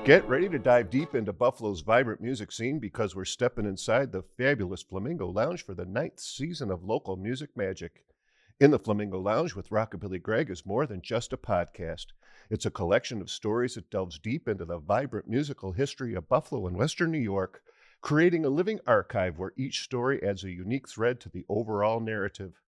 Get ready to dive deep into Buffalo's vibrant music scene because we're stepping inside the fabulous Flamingo Lounge for the 9th season of local music magic. In the Flamingo Lounge with Rockabilly Greg is more than just a podcast. It's a collection of stories that delves deep into the vibrant musical history of Buffalo and Western New York, creating a living archive where each story adds a unique thread to the overall narrative.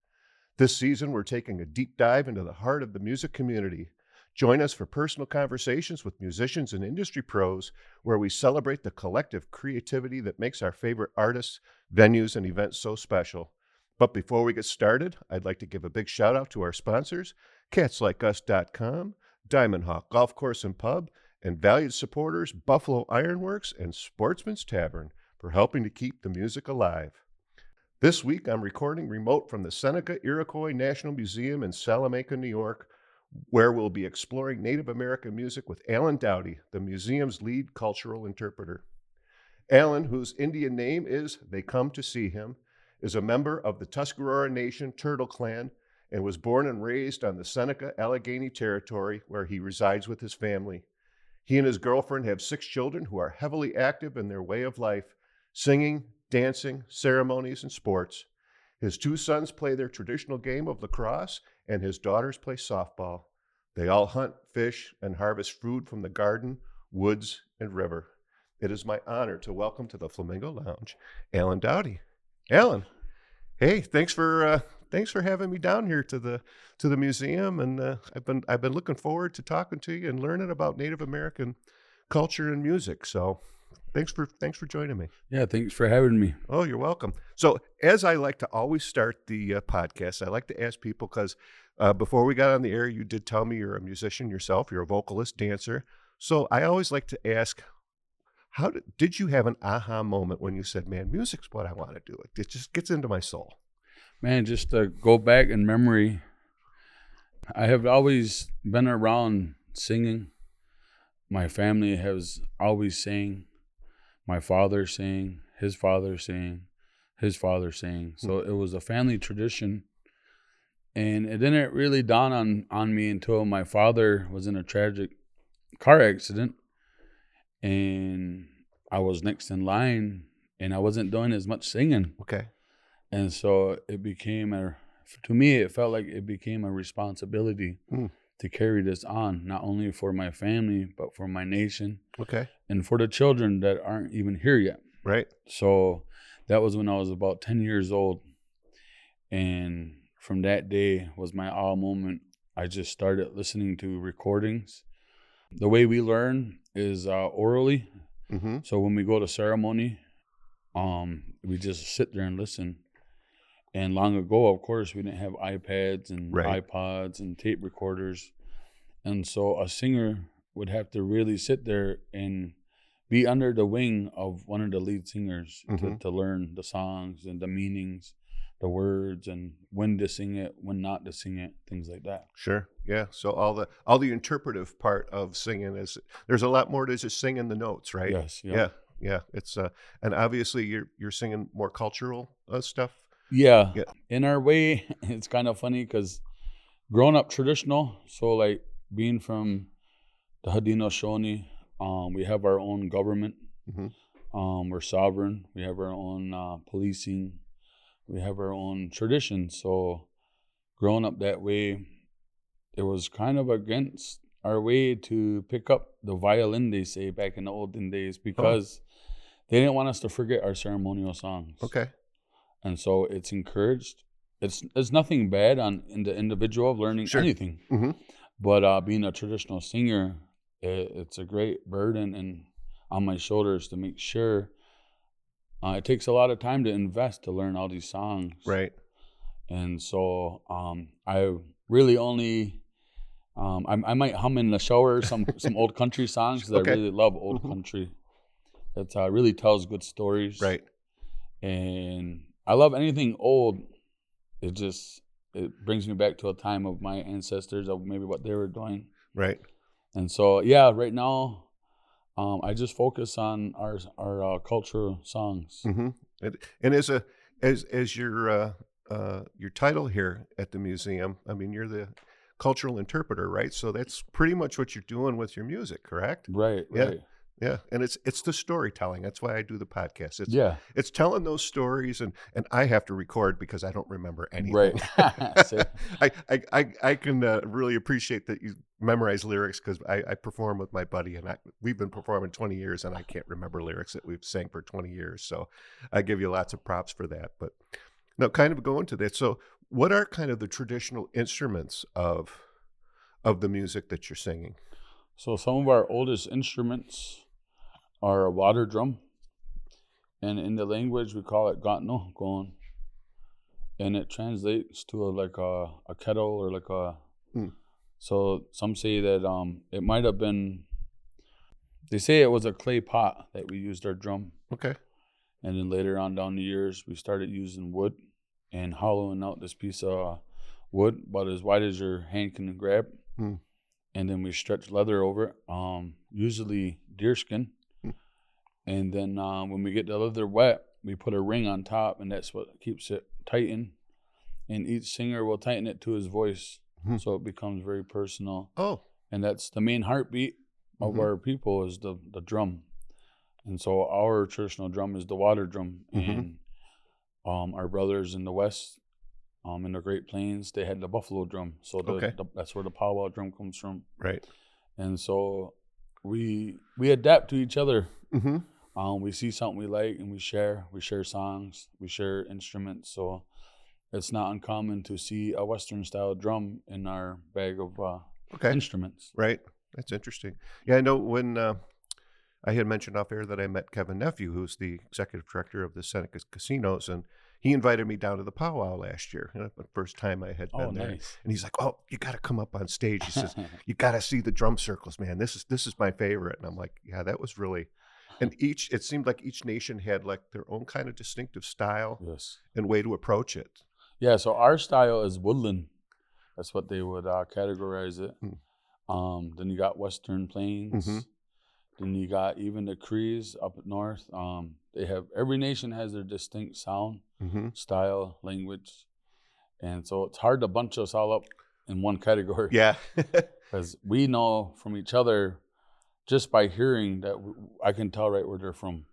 This season, we're taking a deep dive into the heart of the music community. Join us for personal conversations with musicians and industry pros, where we celebrate the collective creativity that makes our favorite artists, venues, and events so special. But before we get started, I'd like to give a big shout out to our sponsors, CatsLikeUs.com, Diamond Hawk Golf Course and Pub, and valued supporters Buffalo Ironworks and Sportsman's Tavern for helping to keep the music alive. This week, I'm recording remote from the Seneca Iroquois National Museum in Salamanca, New York, where we'll be exploring Native American music with Alan Dowdy, the museum's lead cultural interpreter. Alan, whose Indian name is They Come to See Him, is a member of the Tuscarora Nation Turtle Clan and was born and raised on the Seneca Allegany Territory, where he resides with his family. He and his girlfriend have 6 children who are heavily active in their way of life, singing, dancing, ceremonies, and sports. His 2 sons play their traditional game of lacrosse, and his daughters play softball. They all hunt, fish, and harvest food from the garden, woods, and river. It is my honor to welcome to the Flamingo Lounge, Alan Dowdy. Alan, hey, thanks for having me down here to the museum, and I've been looking forward to talking to you and learning about Native American culture and music. So, thanks for joining me. Yeah, thanks for having me. Oh, you're welcome. So, as I like to always start the podcast, I like to ask people, because before we got on the air, you did tell me you're a musician yourself. You're a vocalist, dancer. So I always like to ask, how did you have an aha moment when you said, man, music's what I want to do? It just gets into my soul. Man, just to go back in memory, I have always been around singing. My family has always sang. My father sang, his father sang, his father sang. So it was a family tradition. And it didn't really dawn on me until my father was in a tragic car accident. And I was next in line, and I wasn't doing as much singing. Okay. And so it became to me, it felt like it became a responsibility to carry this on, not only for my family, but for my nation. Okay. And for the children that aren't even here yet. Right. So that was when I was about 10 years old. And from that day was my aha moment. I just started listening to recordings. The way we learn is orally. Mm-hmm. So when we go to ceremony, we just sit there and listen. And long ago, of course, we didn't have iPads and iPods and tape recorders. And so a singer would have to really sit there and be under the wing of one of the lead singers to learn the songs and the meanings, the words, and when to sing it, when not to sing it, things like that. Sure. Yeah. So all the interpretive part of singing there's a lot more to just singing the notes, right? Yes. Yeah. It's and obviously you're singing more cultural stuff. Yeah. In our way, it's kind of funny because growing up traditional, so like being from the Haudenosaunee, we have our own government. Mm-hmm. We're sovereign. We have our own policing. We have our own traditions. So growing up that way, it was kind of against our way to pick up the violin, they say, back in the olden days, because they didn't want us to forget our ceremonial songs. Okay. And so it's encouraged. It's nothing bad in the individual of learning anything. Mm-hmm. But being a traditional singer, it's a great burden and on my shoulders to make sure. It takes a lot of time to invest to learn all these songs. Right. And so I really only, I might hum in the shower some old country songs because I really love old country. It really tells good stories. Right. And I love anything old. It brings me back to a time of my ancestors, of maybe what they were doing. Right. And so, yeah, right now, I just focus on our cultural songs. Mm-hmm. And as your title here at the museum, I mean, you're the cultural interpreter, right? So that's pretty much what you're doing with your music, correct? Right. Yeah. Right. Yeah, and it's the storytelling. That's why I do the podcast. Yeah. It's telling those stories, and I have to record because I don't remember Right. anything. So, I can really appreciate that you memorize lyrics because I perform with my buddy, and we've been performing 20 years, and I can't remember lyrics that we've sang for 20 years. So I give you lots of props for that. But now, kind of going to that. So, what are kind of the traditional instruments of the music that you're singing? so some of our oldest instruments are a water drum, and in the language we call it gatno gon, and it translates to like a kettle or like a. Hmm. So some say that it might have been. They say it was a clay pot that we used our drum, Okay. and then later on down the years we started using wood and hollowing out this piece of wood about as wide as your hand can grab, Hmm. and then we stretch leather over it, usually deerskin. And then when we get the leather wet, we put a ring on top, and that's what keeps it tightened. And each singer will tighten it to his voice, so it becomes very personal. Oh. And that's the main heartbeat of our people is the drum. And so our traditional drum is the water drum. And our brothers in the West, in the Great Plains, they had the buffalo drum. So that's where the powwow drum comes from. Right. And so we adapt to each other. Mm-hmm. We see something we like and we share songs, we share instruments. So it's not uncommon to see a Western style drum in our bag of instruments. Right. That's interesting. Yeah, I know when I had mentioned off air that I met Kevin Nephew, who's the executive director of the Seneca Casinos, and he invited me down to the powwow last year. The first time I had been there. Nice. And he's like, "Oh, you got to come up on stage." He says, "You got to see the drum circles, man. This is my favorite." And I'm like, "Yeah, that was really." And it seemed like each nation had like their own kind of distinctive style and way to approach it. Yeah, so our style is woodland. That's what they would categorize it. Then you got Western Plains. Then you got even the Crees up north. They have every nation has their distinct sound, style, language, and so it's hard to bunch us all up in one category. Yeah, because we know from each other. Just by hearing that, I can tell right where they're from.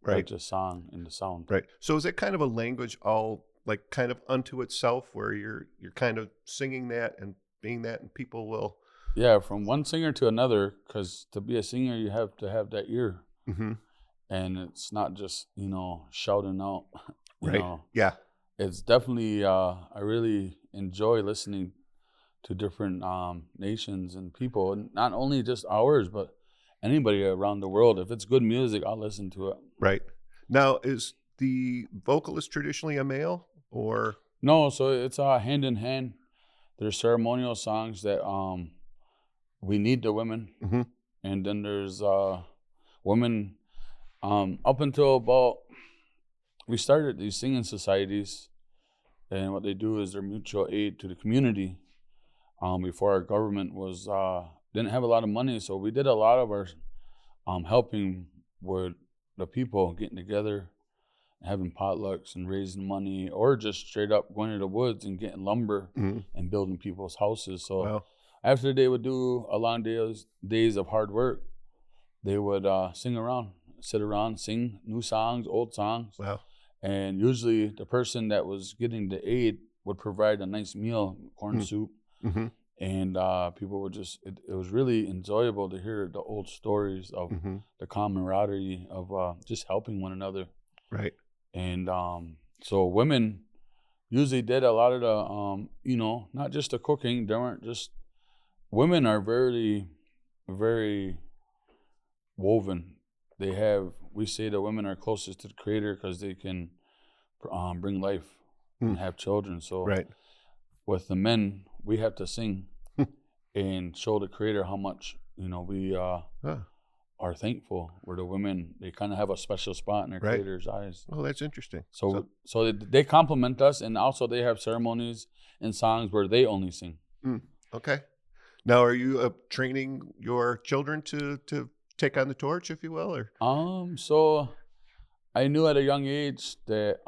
Right. Just song and the sound. Right. So is it kind of a language all like kind of unto itself, where you're kind of singing that and being that, and people will. Yeah, from one singer to another, because to be a singer, you have to have that ear, and it's not just shouting out. Right. Yeah. It's definitely. I really enjoy listening to different nations and people, and not only just ours, but anybody around the world. If it's good music, I'll listen to it. Right. Now, is the vocalist traditionally a male or? No, so it's hand in hand. There's ceremonial songs that we need the women, and then there's women up until about we started these singing societies, and what they do is they're mutual aid to the community. Before our government was didn't have a lot of money, so we did a lot of our helping with the people getting together, having potlucks and raising money, or just straight up going to the woods and getting lumber and building people's houses. So after they would do a long days of hard work, they would sit around, sing new songs, old songs. Wow. And usually the person that was getting the aid would provide a nice meal, corn soup. And people would it was really enjoyable to hear the old stories of the camaraderie of just helping one another. Right. And so women usually did a lot of the, not just the cooking. They weren't just, women are very, very woven. We say that women are closest to the Creator because they can bring life and have children. So with the men, we have to sing and show the Creator how much we are thankful. Where the women, they kind of have a special spot in their Creator's eyes. Oh, that's interesting. So they complement us, and also they have ceremonies and songs where they only sing. Okay. Now, are you training your children to take on the torch, if you will, or? So I knew at a young age that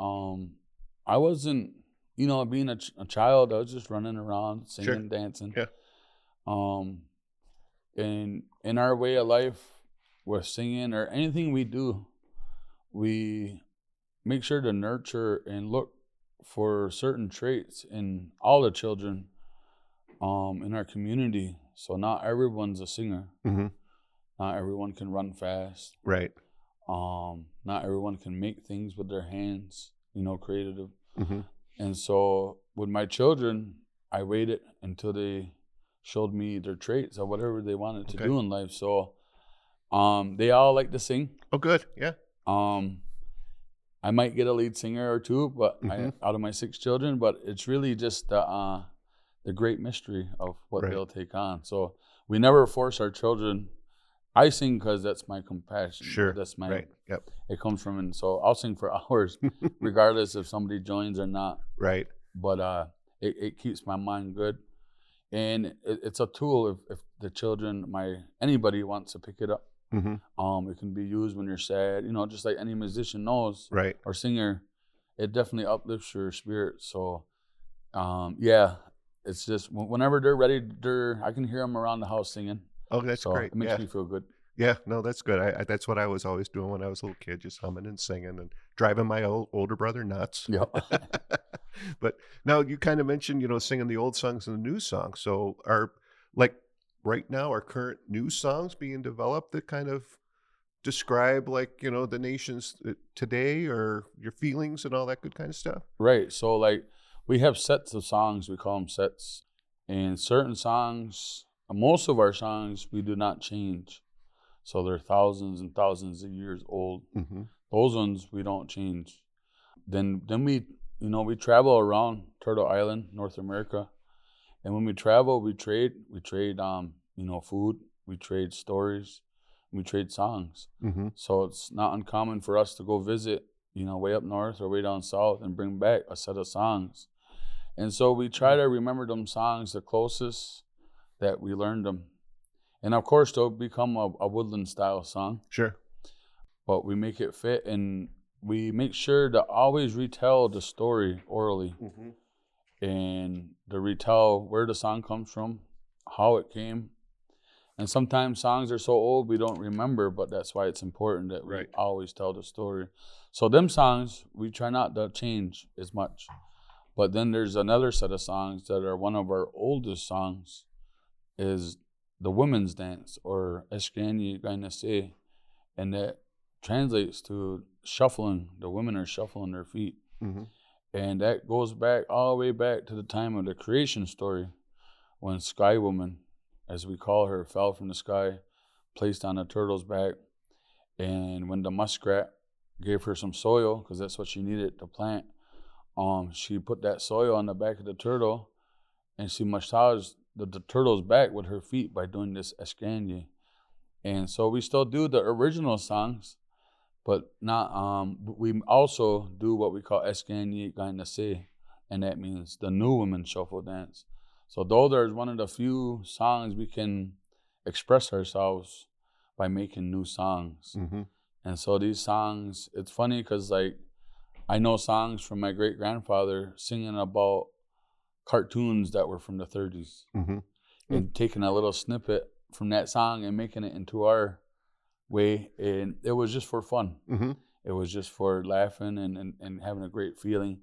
I wasn't. Being a child, I was just running around, singing, dancing. Yeah. And in our way of life, with singing or anything we do, we make sure to nurture and look for certain traits in all the children in our community. So not everyone's a singer. Mm-hmm. Not everyone can run fast. Right. Not everyone can make things with their hands, creative. Mm-hmm. And so with my children, I waited until they showed me their traits or whatever they wanted to do in life. So they all like to sing. Oh, good. Yeah. I might get a lead singer or two, but out of my 6 children, but it's really just the great mystery of what they'll take on. So we never force our children. I sing because that's my compassion. Sure. That's my, right. Yep. It comes from, and so I'll sing for hours, regardless if somebody joins or not. Right. But it keeps my mind good. And it's a tool if the children, anybody wants to pick it up. Mm-hmm. It can be used when you're sad, just like any musician knows, Right. or singer. It definitely uplifts your spirit. So, yeah, it's just whenever they're ready, I can hear them around the house singing. Oh, that's great. It makes me feel good. Yeah, no, that's good. I that's what I was always doing when I was a little kid, just humming and singing and driving my older brother nuts. Yeah. But now you kind of mentioned, singing the old songs and the new songs. So right now, are current new songs being developed that kind of describe the nations today, or your feelings and all that good kind of stuff? Right. So we have sets of songs, we call them sets. And certain songs, most of our songs, we do not change. So they're thousands and thousands of years old. Mm-hmm. Those ones we don't change. Then we travel around Turtle Island, North America. And when we travel, we trade food, we trade stories, we trade songs. Mm-hmm. So it's not uncommon for us to go visit, way up north or way down south and bring back a set of songs. And so we try to remember them songs the closest that we learned them. And of course, they'll become a woodland style song. Sure. But we make it fit, and we make sure to always retell the story orally. Mm-hmm. And to retell where the song comes from, how it came. And sometimes songs are so old we don't remember, but that's why it's important that we always tell the story. So them songs, we try not to change as much. But then there's another set of songs that are one of our oldest songs, is the women's dance, or Onöhsagwë Gainase, and that translates to shuffling. The women are shuffling their feet. Mm-hmm. And that goes back all the way back to the time of the creation story, when Sky Woman, as we call her, fell from the sky, placed on a turtle's back. And when the muskrat gave her some soil, because that's what she needed to plant, she put that soil on the back of the turtle, and she massaged the turtle's back with her feet by doing this Onöhsagwë. And so we still do the original songs, but not. We also do what we call Onöhsagwë Gainase, and that means the new women shuffle dance. So though there's one of the few songs we can express ourselves by making new songs. Mm-hmm. And so these songs, it's funny because I know songs from my great grandfather singing about cartoons that were from the 30s, mm-hmm. and taking a little snippet from that song and making it into our way. And it was just for fun. Mm-hmm. It was just for laughing and having a great feeling.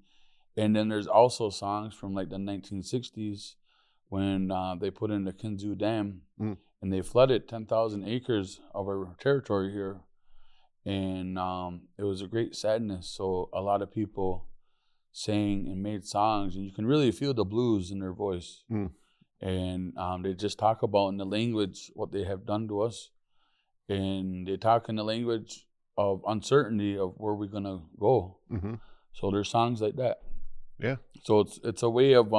And then there's also songs from the 1960s when they put in the Kinzu Dam, and they flooded 10,000 acres of our territory here. And it was a great sadness. So a lot of people sang and made songs, and you can really feel the blues in their voice. And they just talk about in the language what they have done to us. And they talk in the language of uncertainty of where we're going to go. Mm-hmm. So there's songs like that. Yeah. So it's a way of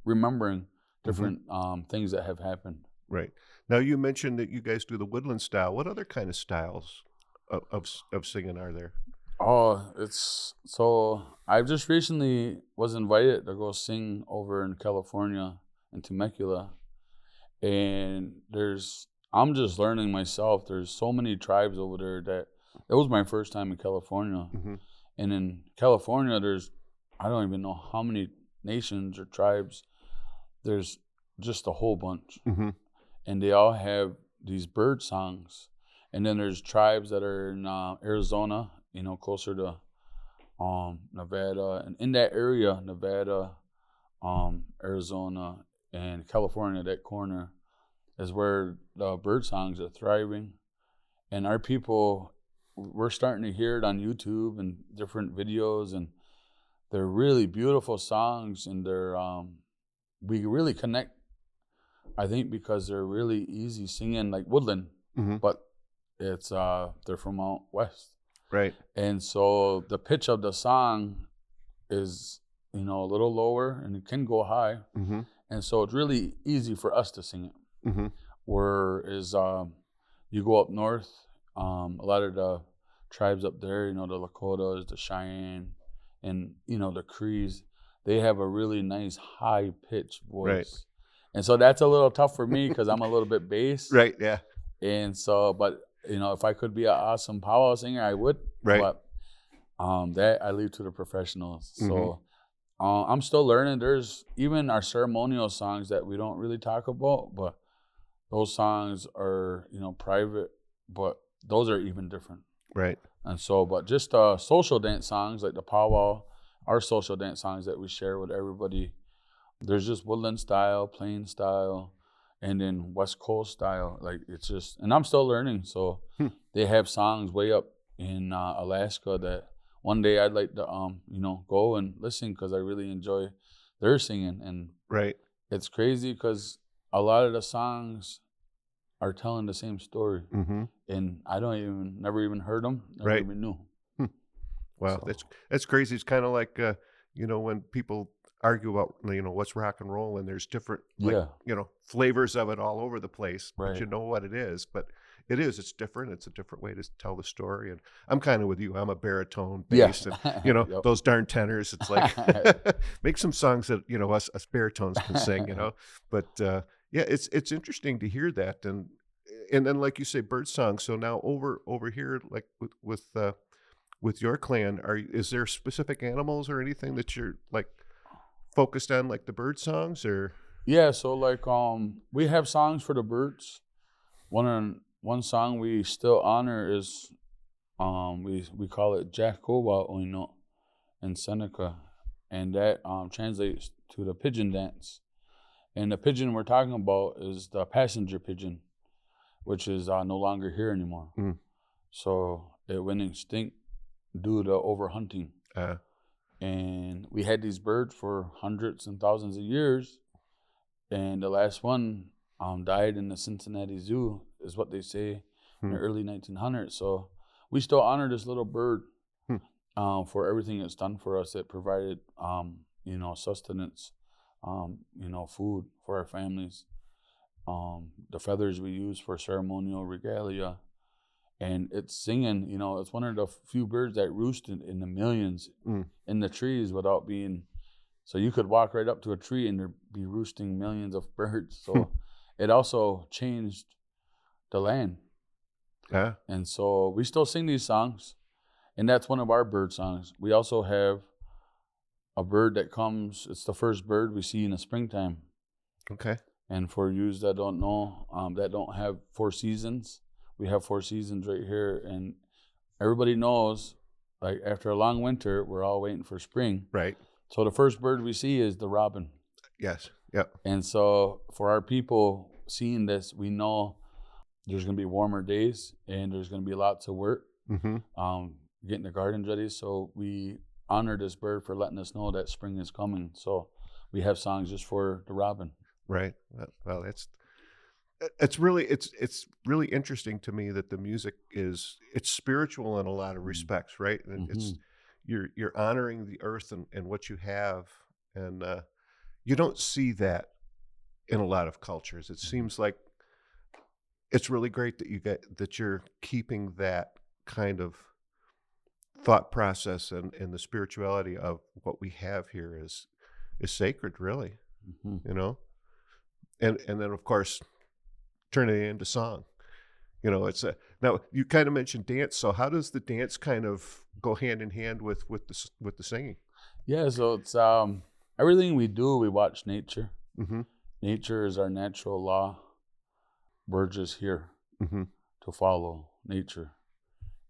remembering different things that have happened. Right. Now, you mentioned that you guys do the woodland style. What other kind of styles of singing are there? Oh, so I just recently was invited to go sing over in California, in Temecula. And I'm just learning myself. There's so many tribes over there that it was my first time in California. Mm-hmm. And in California, I don't even know how many nations or tribes. There's just a whole bunch. Mm-hmm. And they all have these bird songs. And then there's tribes that are in Arizona, closer to Nevada, and in that area, Nevada, Arizona, and California, that corner is where the bird songs are thriving. And our people, we're starting to hear it on YouTube and different videos, and they're really beautiful songs, and they're we really connect, I think, because they're really easy singing, like woodland, but it's they're from out west. Right. And so the pitch of the song is, a little lower, and it can go high. And so it's really easy for us to sing it. Whereas you go up north, a lot of the tribes up there, the Lakotas, the Cheyenne, and, the Crees, they have a really nice high-pitched voice. Right. And so that's a little tough for me because I'm a little bit bass. Right, yeah. And so, but, if I could be an awesome powwow singer, I would. Right. But that I leave to the professionals. So I'm still learning. There's even our ceremonial songs that we don't really talk about, but those songs are, private, but those are even different. Right. And so, but just social dance songs like the powwow, our social dance songs that we share with everybody, there's just woodland style, plain style, and then West Coast style. Like, it's just, and I'm still learning. So they have songs way up in Alaska that one day I'd like to, go and listen because I really enjoy their singing. And right. It's crazy because a lot of the songs are telling the same story. And I never even heard them, never right. even knew. Wow, So. that's crazy. It's kind of like, when people argue about, what's rock and roll, and there's different, flavors of it all over the place, Right. but you know what it is. But it's different. It's a different way to tell the story. And I'm kind of with you. I'm a baritone bass, and, Yep. those darn tenors. It's like, make some songs that, us baritones can sing, But, it's interesting to hear that. And then, like you say, bird songs. So now over here, like with your clan, is there specific animals or anything that you're like focused on, like the bird songs, or? Yeah, so like we have songs for the birds. One song we still honor is we call it Jacoba Oino in Seneca, and that translates to the pigeon dance. And the pigeon we're talking about is the passenger pigeon, which is no longer here anymore. So it went extinct due to overhunting. And we had these birds for hundreds and thousands of years, and the last one died in the Cincinnati Zoo, is what they say, in the early 1900s. So we still honor this little bird for everything it's done for us. It provided, sustenance, food for our families. The feathers we use for ceremonial regalia. And it's singing, it's one of the few birds that roosted in the millions in the trees without being, so you could walk right up to a tree and there'd be roosting millions of birds. So it also changed the land. Yeah. And so we still sing these songs, and that's one of our bird songs. We also have a bird that comes, it's the first bird we see in the springtime. Okay. And for you that don't know, that don't have 4 seasons, we have 4 seasons right here, and everybody knows, like, after a long winter, we're all waiting for spring. Right. So the first bird we see is the robin. Yes. Yep. And so for our people seeing this, we know there's going to be warmer days, and there's going to be lots of work, getting the gardens ready. So we honor this bird for letting us know that spring is coming. So we have songs just for the robin. Right. Well, it's really interesting to me that the music it's spiritual in a lot of respects, right? And it's you're honoring the earth and what you have, and you don't see that in a lot of cultures. It seems like it's really great that you're keeping that kind of thought process and the spirituality of what we have here is sacred, really, and then of course turn it into song. It's now you kind of mentioned dance. So how does the dance kind of go hand in hand with the singing? Yeah, so it's everything we do, we watch nature. Nature is our natural law. We're just here to follow nature.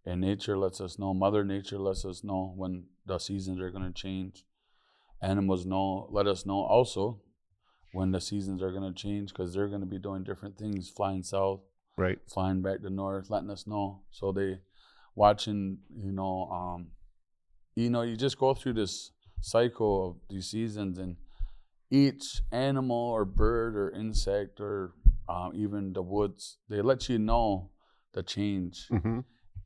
And nature lets us know, Mother Nature lets us know when the seasons are going to change. Animals let us know also when the seasons are going to change, because they're going to be doing different things, flying south, Right. flying back to north, letting us know. So they watching, you just go through this cycle of these seasons, and each animal or bird or insect or even the woods, they let you know the change. Mm-hmm.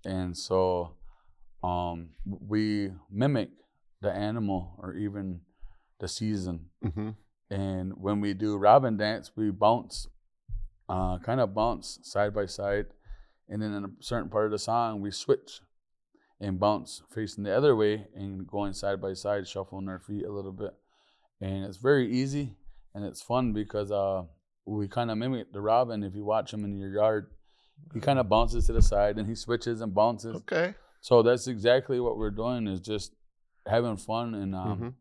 And so we mimic the animal or even the season. Mm-hmm. And when we do robin dance, we bounce side by side. And then in a certain part of the song, we switch and bounce facing the other way and going side by side, shuffling our feet a little bit. And it's very easy and it's fun because we kind of mimic the robin. If you watch him in your yard, he kind of bounces to the side and he switches and bounces. Okay. So that's exactly what we're doing, is just having fun and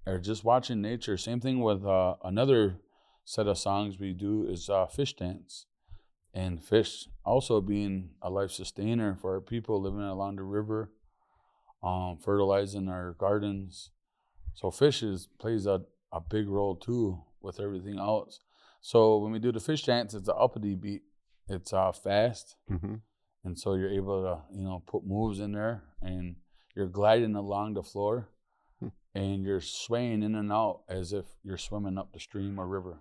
or just watching nature. Same thing with another set of songs we do is fish dance. And fish also being a life sustainer for our people living along the river, fertilizing our gardens. So fish plays a big role too with everything else. So when we do the fish dance, it's an uppity beat. It's fast. Mm-hmm. And so you're able to, put moves in there, and you're gliding along the floor, and you're swaying in and out as if you're swimming up the stream or river.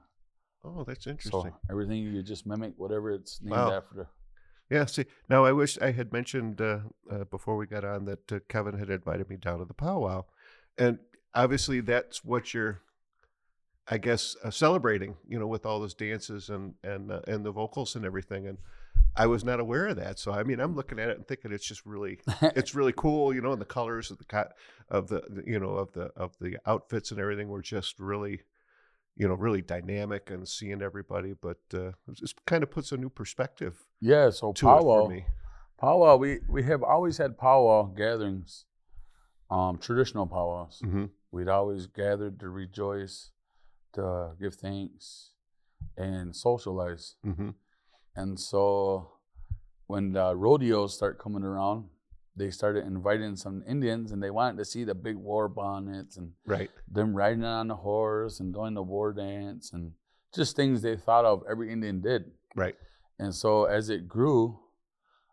Oh, that's interesting. So everything you just mimic whatever it's named Wow. after. Yeah, see, now I wish I had mentioned before we got on that Kevin had invited me down to the powwow. And obviously that's what you're, I guess, celebrating, with all those dances and the vocals and everything. And I was not aware of that. So, I mean, I'm looking at it and thinking it's just really, it's really cool, and the colors of the outfits and everything were just really, really dynamic, and seeing everybody, but it just kind of puts a new perspective. Yeah, so to it for me. Powwow, we have always had powwow gatherings, traditional powwows. Mm-hmm. We'd always gathered to rejoice, to give thanks, and socialize. Mm-hmm. And so when the rodeos start coming around, they started inviting some Indians, and they wanted to see the big war bonnets and Right. them riding on the horse and doing the war dance and just things they thought of every Indian did. Right. And so as it grew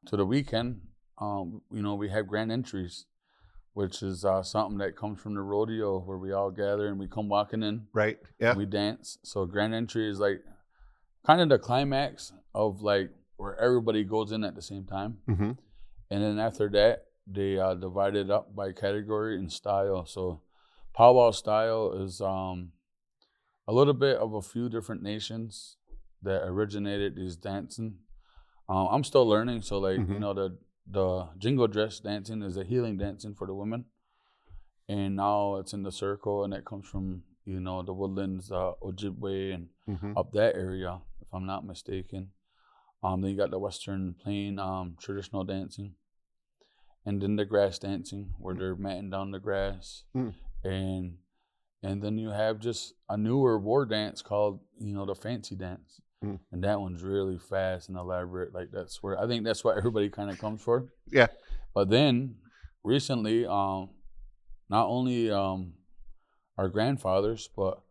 to the weekend, we have grand entries, which is something that comes from the rodeo where we all gather and we come walking in. Right. Yeah. And we dance. So grand entry is like kind of the climax of like where everybody goes in at the same time. Mm-hmm. And then after that, they divide it up by category and style. So powwow style is a little bit of a few different nations that originated these dancing. I'm still learning. So like, Mm-hmm. The jingle dress dancing is a healing dancing for the women. And now it's in the circle, and it comes from, the woodlands, Ojibwe and Mm-hmm. up that area, if I'm not mistaken. Then you got the Western Plain traditional dancing, and then the grass dancing where they're matting down the grass, and then you have just a newer war dance called the fancy dance, and that one's really fast and elaborate. Like I think that's what everybody kind of comes for. Yeah. But then recently, not only our grandfathers, but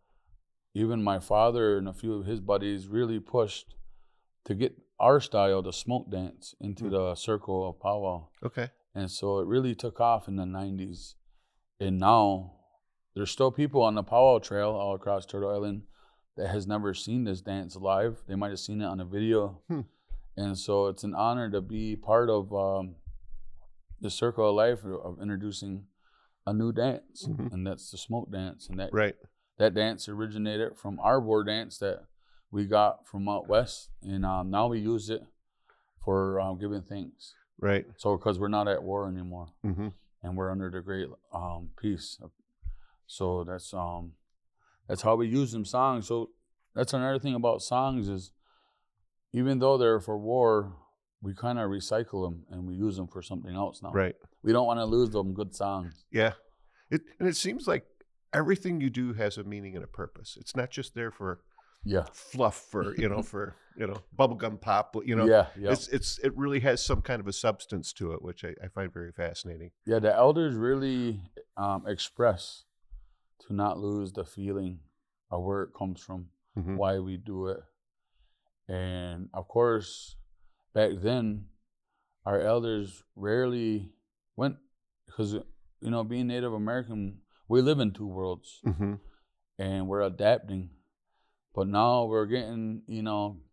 even my father and a few of his buddies really pushed to get our style, the smoke dance, into the circle of powwow. Okay. And so it really took off in the 90s. And now there's still people on the powwow trail all across Turtle Island that has never seen this dance live. They might have seen it on a video. And so it's an honor to be part of the circle of life of introducing a new dance. And that's the smoke dance. And that dance originated from our war dance that we got from out west, and now we use it for giving thanks. Right. So because we're not at war anymore, Mm-hmm. and we're under the great peace. So that's how we use them songs. So that's another thing about songs is even though they're for war, we kind of recycle them and we use them for something else now. Right. We don't want to lose them good songs. Yeah. And it seems like everything you do has a meaning and a purpose. It's not just there for Yeah. fluff for bubblegum pop. Yeah. Yeah. It really has some kind of a substance to it, which I find very fascinating. Yeah. The elders really express to not lose the feeling of where it comes from, Hmm. why we do it. And of course, back then, our elders rarely went because, being Native American, we live in two worlds Hmm. and we're adapting. But now we're getting,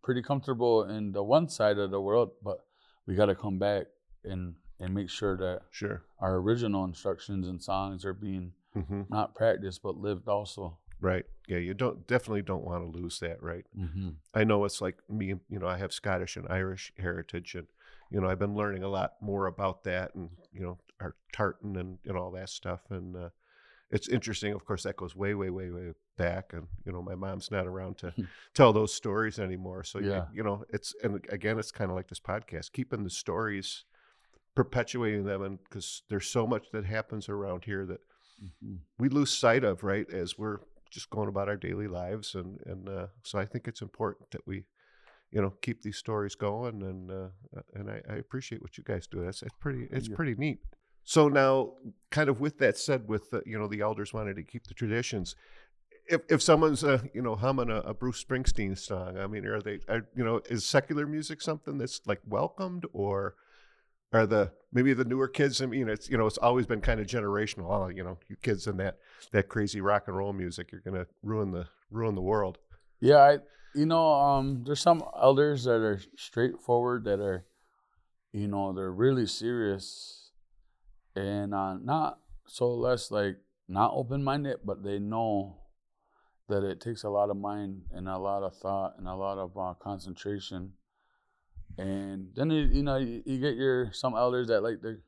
pretty comfortable in the one side of the world, but we got to come back and make sure that Sure. our original instructions and songs are being Hmm. not practiced but lived also. Right. Yeah, you definitely don't want to lose that, right? Mm-hmm. I know it's like me, I have Scottish and Irish heritage, and I've been learning a lot more about that, and our tartan and all that stuff, and it's interesting. Of course, that goes way, way, way, way back, and my mom's not around to tell those stories anymore. So Yeah. it's, and again, it's kind of like this podcast, keeping the stories, perpetuating them, and because there's so much that happens around here that Mm-hmm. we lose sight of, right, as we're just going about our daily lives, and so I think it's important that we keep these stories going, and I appreciate what you guys do. It's pretty neat. So now, kind of with that said, with the elders wanted to keep the traditions. If someone's humming a Bruce Springsteen song, I mean, is secular music something that's like welcomed, or are maybe the newer kids? I mean, it's always been kind of generational. Oh, you kids and that crazy rock and roll music, you're gonna ruin the world. Yeah, there's some elders that are straightforward, that are, they're really serious, and not so less like not open-minded, but they know that it takes a lot of mind and a lot of thought and a lot of concentration. And then you get some elders that like to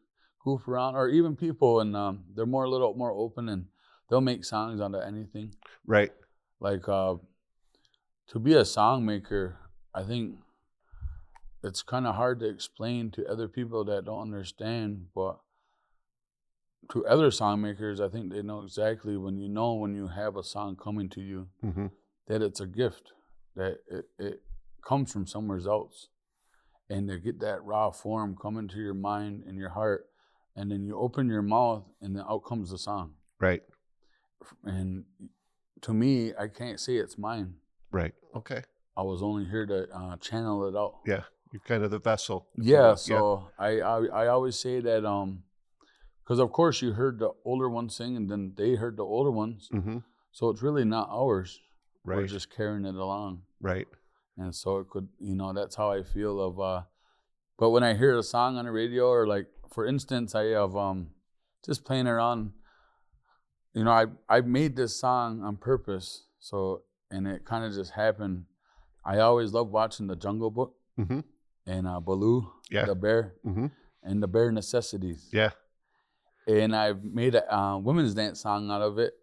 goof around, or even people, and they're a little more open, and they'll make songs onto anything. Right. Like to be a song maker, I think it's kind of hard to explain to other people that don't understand, but to other song makers, I think they know exactly when you have a song coming to you, Mm-hmm. that it's a gift, that it comes from somewhere else. And to get that raw form coming to your mind and your heart, and then you open your mouth and then out comes the song. Right. And to me, I can't say it's mine. Right. Okay. I was only here to channel it out. Yeah. You're kind of the vessel. Yeah, so I always say that because of course you heard the older ones sing, and then they heard the older ones. Mm-hmm. So it's really not ours. Right. We're just carrying it along. Right. And so it could, that's how I feel of, but when I hear a song on the radio, or like, for instance, I have, just playing around, I made this song on purpose. So, and it kind of just happened. I always love watching The Jungle Book, Mm-hmm. and Baloo, Yeah. the bear, Mm-hmm. and the Bare Necessities. Yeah. And I've made a women's dance song out of it.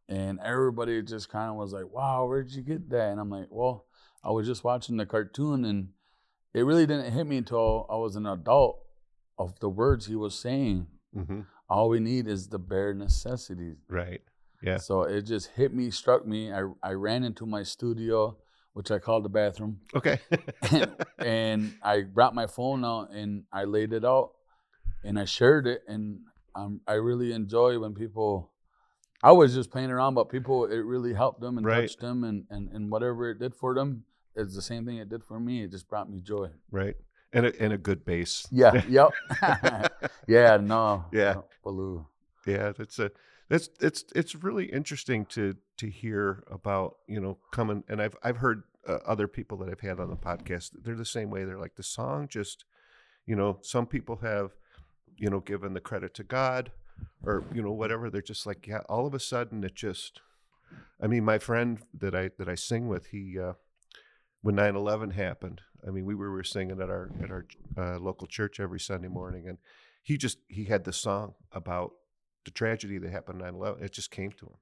And everybody just kind of was like, wow, where'd you get that? And I'm like, well, I was just watching the cartoon, and it really didn't hit me until I was an adult of the words he was saying. Mm-hmm. All we need is the bare necessities. Right. Yeah. So it just hit me, struck me. I ran into my studio, which I called the bathroom. Okay. And I brought my phone out and I laid it out and I shared it. And I really enjoy when people, I was just playing around, but people, it really helped them and Right. touched them, and whatever it did for them, it's the same thing it did for me. It just brought me joy. Right. And a good bass. Yeah. Yep. Yeah. No. Yeah. No, Baloo. Yeah. It's really interesting to hear about, coming, and I've heard other people that I've had on the podcast. They're the same way. They're like, the song just, some people have, given the credit to God, or whatever. They're just like, yeah, all of a sudden it just, I mean, my friend that I sing with, he when 9/11 happened, I mean, we were singing at our local church every Sunday morning, and he had the song about the tragedy that happened 9/11. It just came to him,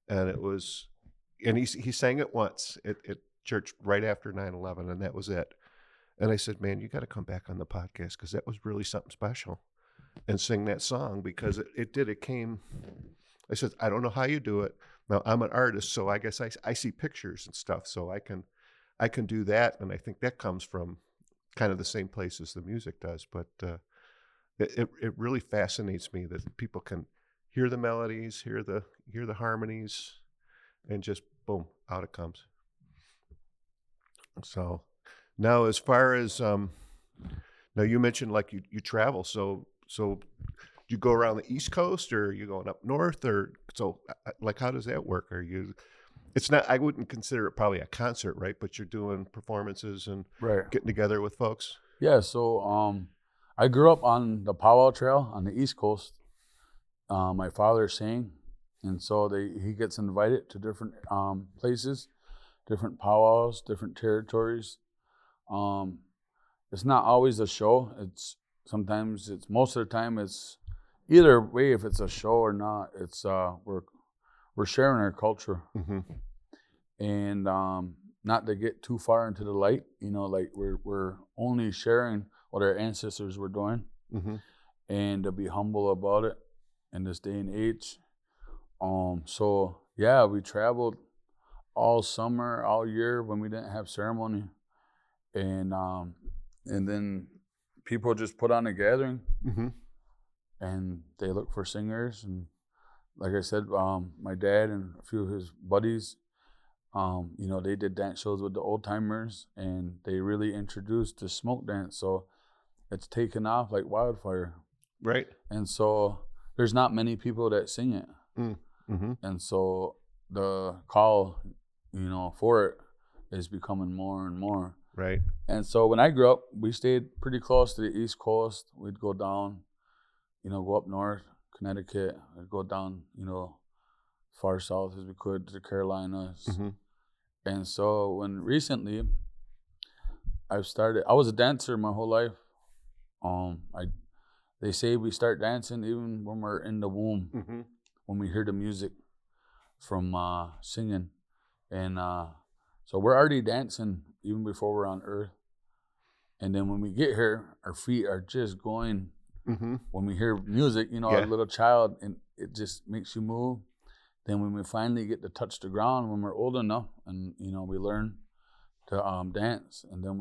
and it was, and he sang it once at church right after 9/11, and that was it. And I said, man, you got to come back on the podcast, because that was really something special, and sing that song, because it came. I said, I don't know how you do it, Now I'm an artist, so I guess I see pictures and stuff, so I can do that, and I think that comes from kind of the same place as the music does. But it really fascinates me that people can hear the melodies, hear the harmonies, and just boom, out it comes. So now, as far as now you mentioned like you travel, so you go around the East Coast, or are you going up north, or so like how does that work? Are you? It's not. I wouldn't consider it probably a concert, right? But you're doing performances and Right. getting together with folks. Yeah. So I grew up on the Powwow Trail on the East Coast. My father sang, and so he gets invited to different places, different powwows, different territories. It's not always a show. Sometimes most of the time it's either way. If it's a show or not, it's we're sharing our culture, Mm-hmm. and not to get too far into the light. Like we're only sharing what our ancestors were doing, Mm-hmm. and to be humble about it in this day and age. So yeah, we traveled all summer, all year when we didn't have ceremony, and then people just put on a gathering, Mm-hmm. and they look for singers. And like I said, my dad and a few of his buddies, they did dance shows with the old timers, and they really introduced the smoke dance. So it's taken off like wildfire. Right. And so there's not many people that sing it. Mm-hmm. And so the call, for it is becoming more and more. Right. And so when I grew up, we stayed pretty close to the East Coast. We'd go down, go up north, Connecticut. I'd go down, far south as we could to the Carolinas. Mm-hmm. And so when recently I was a dancer my whole life. They say we start dancing even when we're in the womb, Mm-hmm. when we hear the music from singing. And so we're already dancing even before we're on earth. And then when we get here, our feet are just going. Mm-hmm. When we hear music, a Yeah. little child, and it just makes you move. Then when we finally get to touch the ground, when we're old enough, and we learn to dance, and then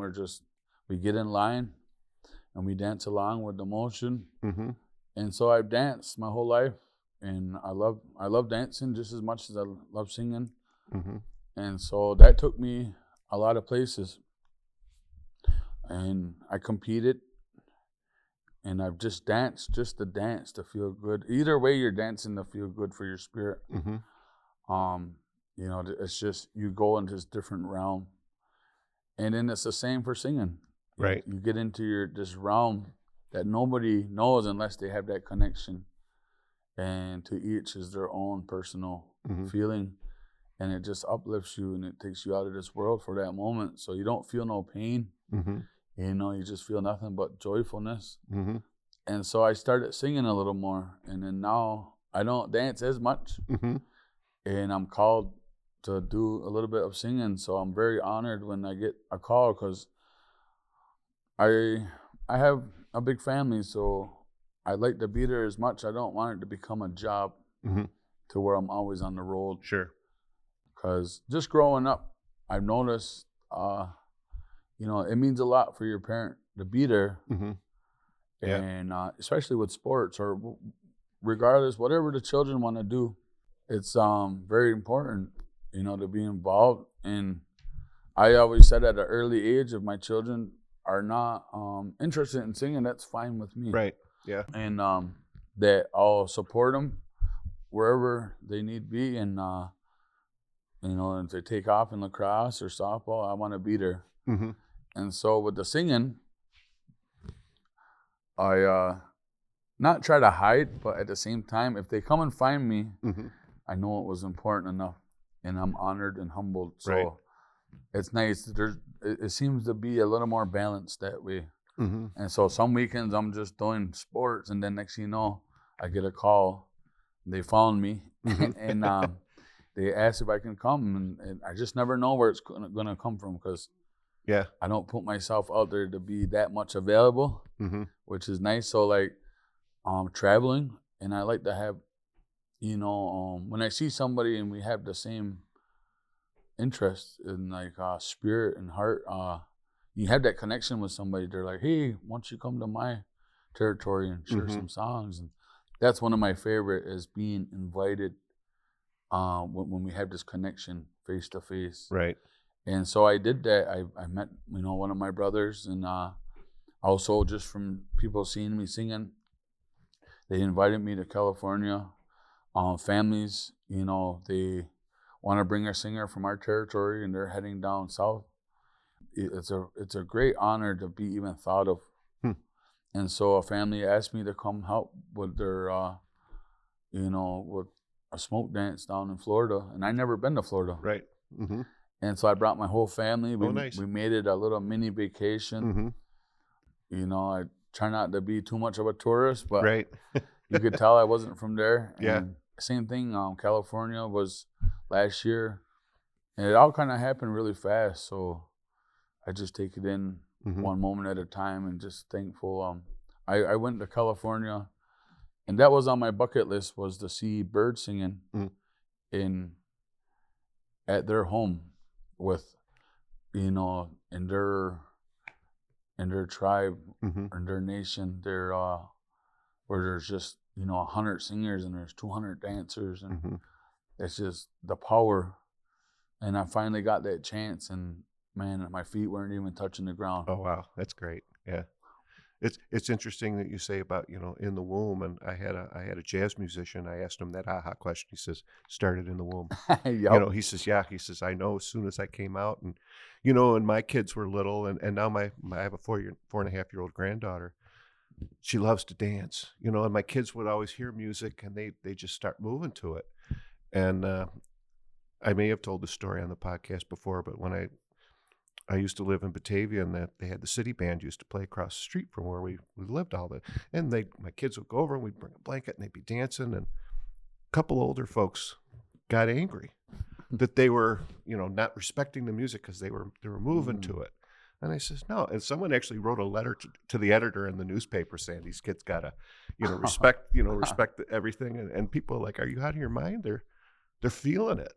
we get in line, and we dance along with the motion. Mm-hmm. And so I've danced my whole life, and I love dancing just as much as I love singing. Mm-hmm. And so that took me a lot of places. And I competed, and I've just danced just to dance, to feel good. Either way, you're dancing to feel good for your spirit. Mm-hmm. It's just you go into this different realm. And then it's the same for singing. Right. You get into this realm that nobody knows unless they have that connection. And to each is their own personal Mm-hmm. feeling. And it just uplifts you, and it takes you out of this world for that moment. So you don't feel no pain. Mm-hmm. You just feel nothing but joyfulness. Mm-hmm. And so I started singing a little more. And then now I don't dance as much. Mm-hmm. And I'm called to do a little bit of singing. So I'm very honored when I get a call, because I have a big family, so I like to be there as much. I don't want it to become a job Mm-hmm. to where I'm always on the road. Sure. Because just growing up, I've noticed, it means a lot for your parent to be there. Mm-hmm. Yeah. And especially with sports, or regardless, whatever the children want to do, it's very important, to be involved. And I always said at an early age, if my children are not interested in singing, that's fine with me. Right. Yeah. And that I'll support them wherever they need be. And if they take off in lacrosse or softball, I want to be there. Mm-hmm. And so with the singing, I not try to hide, but at the same time, if they come and find me, Mm-hmm. I know it was important enough, and I'm honored and humbled. So Right. it's nice. It seems to be a little more balanced that way. Mm-hmm. And so some weekends I'm just doing sports, and then next thing you know, I get a call. They found me, and they asked if I can come, and I just never know where it's going to come from, because Yeah. I don't put myself out there to be that much available, Mm-hmm. which is nice. So like traveling, and I like to have, when I see somebody and we have the same interest in like spirit and heart, you have that connection with somebody. They're like, hey, why don't you come to my territory and share some songs? And that's one of my favorite, is being invited when we have this connection face to face. Right. And so I did that. I met, one of my brothers, and also just from people seeing me singing, they invited me to California. Families, they want to bring a singer from our territory, and they're heading down south. It's a great honor to be even thought of. And so a family asked me to come help with their, with a smoke dance down in Florida, and I never been to Florida. Right. And so I brought my whole family. Nice. We made it a little mini vacation. I try not to be too much of a tourist, but right. you could tell I wasn't from there. And yeah. Same thing. California was last year, and it all kind of happened really fast. So I just take it in one moment at a time, and just thankful. I went to California, and that was on my bucket list, was to see birds singing at their home with, in their tribe, in their nation, where there's just 100 singers and there's 200 dancers, and it's just the power. And I finally got that chance, and man, my feet weren't even touching the ground. Oh wow, that's great. Yeah, it's interesting that you say about in the womb. And I had a jazz musician. I asked him that aha question. He says, started in the womb. Yep. He says, yeah. He says, I know as soon as I came out, and and my kids were little, and now I have a 4.5-year-old granddaughter. She loves to dance, and my kids would always hear music, and they just start moving to it. And I may have told this story on the podcast before, but when I used to live in Batavia, and that they had the city band used to play across the street from where we lived and my kids would go over, and we'd bring a blanket, and they'd be dancing, and a couple older folks got angry that they were, not respecting the music because they were moving to it. And I says, no. And someone actually wrote a letter to the editor in the newspaper saying these kids gotta, respect everything. And people are like, are you out of your mind? They're feeling it.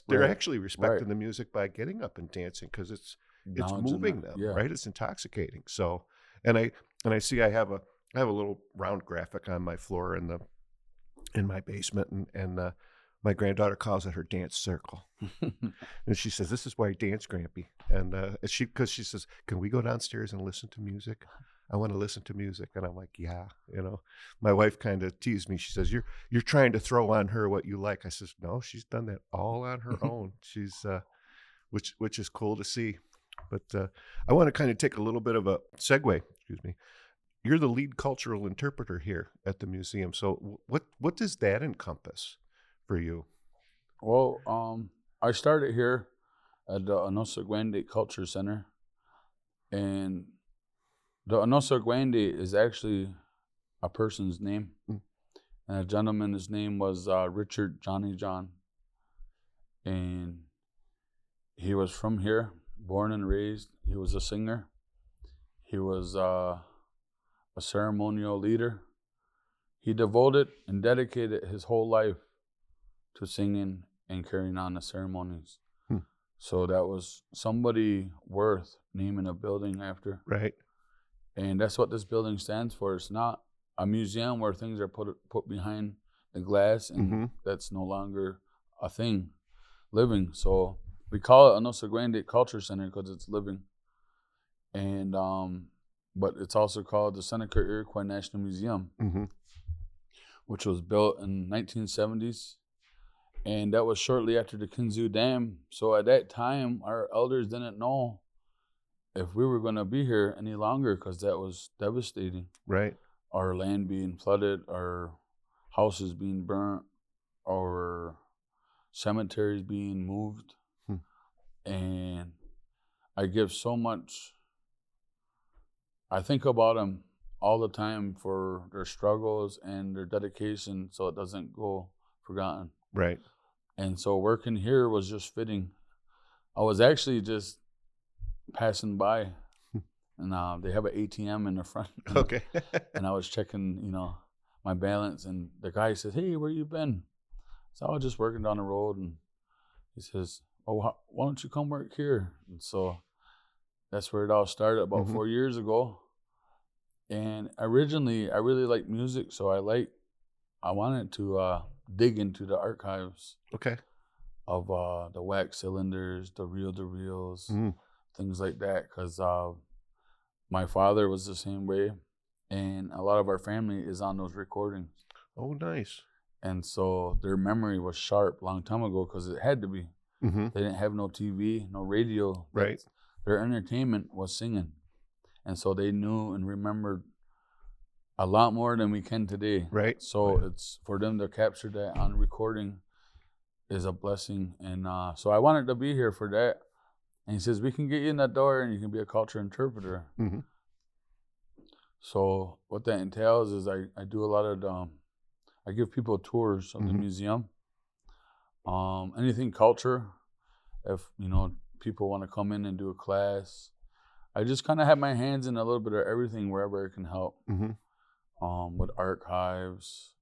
They're actually respecting the music by getting up and dancing, because it's moving them, right? It's intoxicating. So, and I see I have a little round graphic on my floor in my basement, and my granddaughter calls it her dance circle. And she says, this is why I dance, Grampy. And because she says, can we go downstairs and listen to music? I want to listen to music. And I'm like, yeah. My wife kind of teased me. She says, you're trying to throw on her what you like. I says, no, she's done that all on her own. She's which is cool to see. But I want to kind of take a little bit of a segue. Excuse me. You're the lead cultural interpreter here at the museum. So what does that encompass for you? Well, I started here at the Onöhsagwë Culture Center, and the Onöhsagwë is actually a person's name, and a gentleman, his name was Richard Johnny John, and he was from here, born and raised. He was a singer. He was a ceremonial leader. He devoted and dedicated his whole life to singing and carrying on the ceremonies. So that was somebody worth naming a building after. Right. And that's what this building stands for. It's not a museum where things are put behind the glass, and that's no longer a thing living. So we call it Onöhsagwë Culture Center because it's living. And but it's also called the Seneca Iroquois National Museum, which was built in 1970s. And that was shortly after the Kinzu Dam. So at that time, our elders didn't know if we were going to be here any longer, because that was devastating. Right. Our land being flooded, our houses being burnt, our cemeteries being moved. And I give so much. I think about them all the time for their struggles and their dedication, so it doesn't go forgotten. Right. And so working here was just fitting. I was actually just passing by, and they have an ATM in the front. Okay. And I was checking, my balance, and the guy says, "Hey, where you been?" So I was just working down the road, and he says, "Oh, why don't you come work here?" And so that's where it all started about 4 years ago. And originally, I really liked music, so I wanted to dig into the archives Okay. of the wax cylinders, the reel-to-reels, things like that, because my father was the same way, and a lot of our family is on those recordings. Oh, nice. And so their memory was sharp long time ago, because it had to be. Mm-hmm. They didn't have no TV, no radio. Right. Their entertainment was singing. And so they knew and remembered a lot more than we can today. Right. So it's for them to capture that on recording is a blessing. And so I wanted to be here for that. And he says, we can get you in that door and you can be a culture interpreter. Mm-hmm. So what that entails is I do a lot of, I give people tours of the museum. Anything culture, if, people want to come in and do a class. I just kind of have my hands in a little bit of everything wherever it can help. With archives,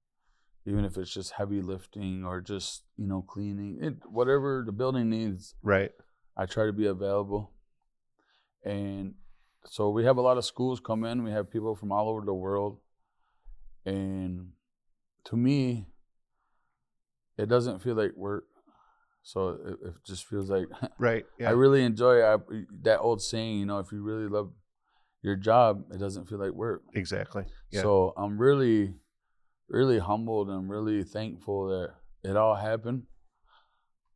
even if it's just heavy lifting or just, cleaning, whatever the building needs. Right. I try to be available. And so we have a lot of schools come in. We have people from all over the world. And to me, it doesn't feel like work. So it just feels like right. Yeah. I really enjoy that old saying, if you really love your job, it doesn't feel like work. Exactly. Yeah. So I'm really, really humbled and really thankful that it all happened.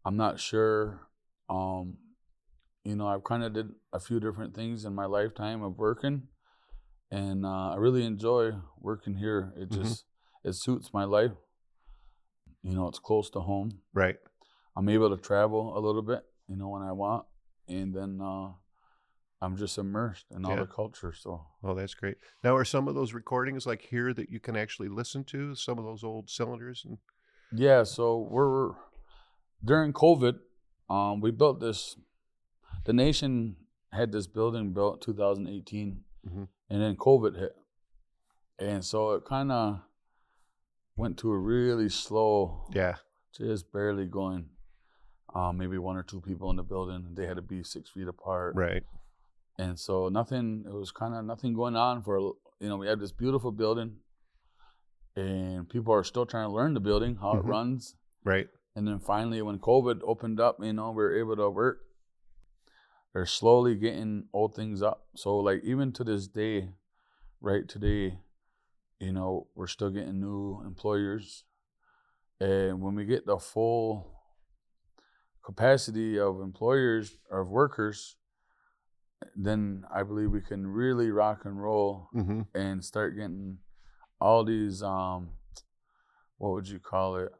I'm not sure, I've kind of did a few different things in my lifetime of working, and I really enjoy working here. It just, it suits my life. It's close to home. Right. I'm able to travel a little bit, when I want, and then I'm just immersed in all the culture. So. Oh, that's great. Now, are some of those recordings like here that you can actually listen to? Some of those old cylinders and. Yeah. So we're during COVID, we built this. The nation had this building built 2018, and then COVID hit, and so it kind of went to a really slow. Yeah. Just barely going. Maybe one or two people in the building. They had to be 6 feet apart. Right. And so it was kind of nothing going on for, we had this beautiful building and people are still trying to learn the building, how it runs. Right. And then finally when COVID opened up, we were able to work. They're slowly getting old things up. So like even to this day, right today, we're still getting new employers. And when we get the full capacity of employers or of workers, then I believe we can really rock and roll and start getting all these, what would you call it?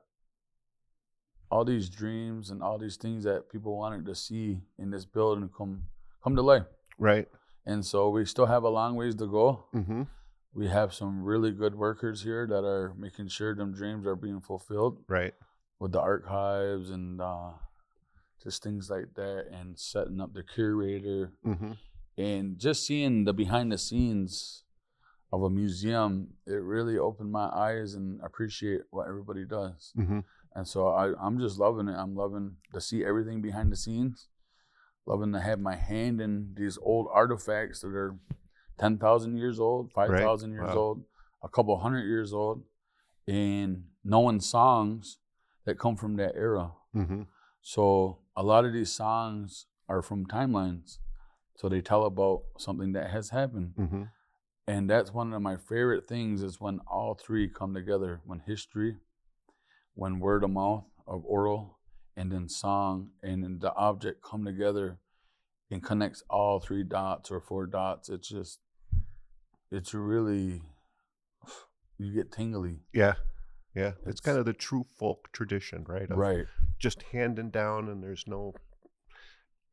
All these dreams and all these things that people wanted to see in this building come to life. Right. And so we still have a long ways to go. We have some really good workers here that are making sure them dreams are being fulfilled. Right. With the archives and just things like that, and setting up the curator, and just seeing the behind the scenes of a museum, it really opened my eyes and appreciate what everybody does. And so I'm just loving it. I'm loving to see everything behind the scenes, loving to have my hand in these old artifacts that are 10,000 years old, 5,000 years old, a couple 100 years old, and knowing songs that come from that era. So a lot of these songs are from timelines. So they tell about something that has happened. And that's one of my favorite things is when all three come together, when history, when word of mouth of oral, and then song, and then the object come together and connects all 3 dots or 4 dots. It's really, you get tingly. Yeah. Yeah. It's kind of the true folk tradition, right? Right. Just handing down, and there's no,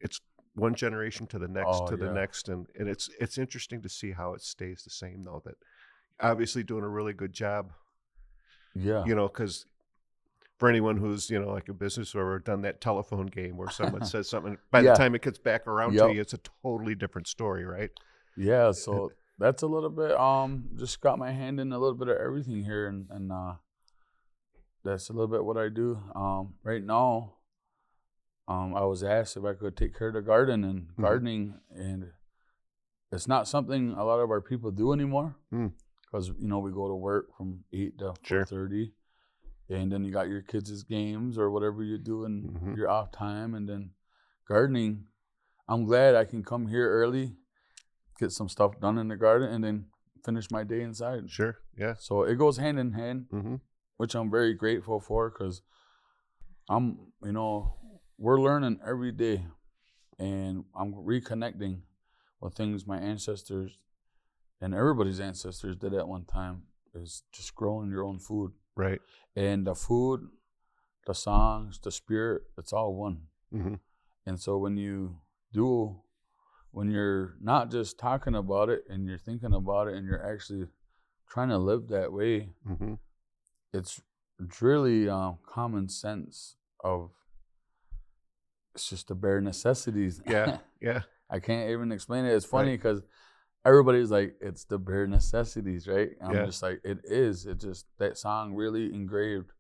it's one generation to the next, the next. And it's interesting to see how it stays the same, though, that obviously doing a really good job. Yeah. Because for anyone who's, like a business or done that telephone game where someone says something, by the time it gets back around to you, it's a totally different story, right? Yeah. So that's a little bit, just got my hand in a little bit of everything here. And that's a little bit what I do. Right now, I was asked if I could take care of the garden and gardening, and it's not something a lot of our people do anymore because we go to work from 8 to 4:30, and then you got your kids' games or whatever you do in your off time, and then gardening. I'm glad I can come here early, get some stuff done in the garden, and then finish my day inside. Sure, yeah. So it goes hand in hand, which I'm very grateful for, because we're learning every day, and I'm reconnecting with things my ancestors and everybody's ancestors did at one time, is just growing your own food. Right. And the food, the songs, the spirit, it's all one. And so when you're not just talking about it and you're thinking about it and you're actually trying to live that way, it's really common sense of, it's just the bare necessities. Yeah, yeah. I can't even explain it. It's funny because everybody's like, it's the bare necessities, right? And I'm just like, it is. It just, that song really engraved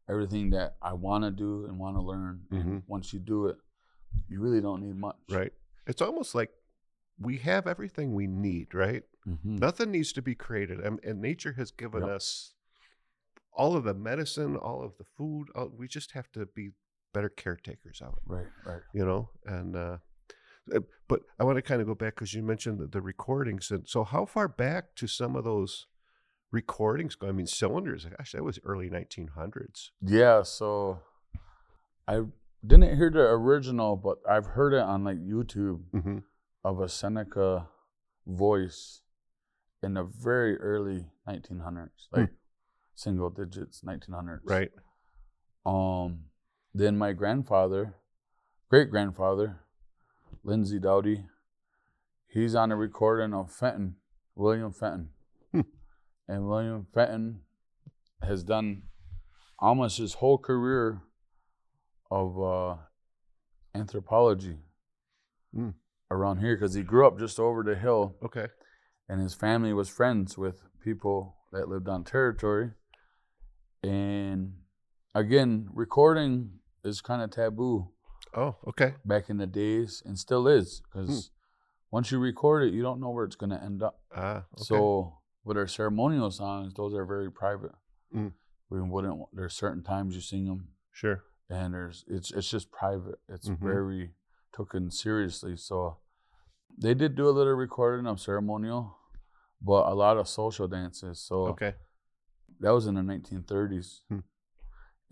everything that I want to do and want to learn. And once you do it, you really don't need much. Right. It's almost like we have everything we need, right? Nothing needs to be created. And nature has given us all of the medicine, all of the food. We just have to be better caretakers of it. Right. And but I want to kind of go back because you mentioned the recordings. And so how far back to some of those recordings go? I mean, cylinders, gosh, that was early 1900s. Yeah, so I didn't hear the original, but I've heard it on like YouTube of a Seneca voice in the very early 1900s, like single digits, 1900s. Right. Then my great-grandfather, Lindsay Dowdy, he's on a recording of William Fenton. And William Fenton has done almost his whole career of anthropology around here, because he grew up just over the hill. Okay. And his family was friends with people that lived on territory. And again, recording is kind of taboo. Oh, okay. Back in the days, and still is, because once you record it, you don't know where it's going to end up. Okay. So with our ceremonial songs, those are very private. There's certain times you sing them. Sure. And it's just private. It's very taken seriously. So they did do a little recording of ceremonial, but a lot of social dances. So that was in the 1930s.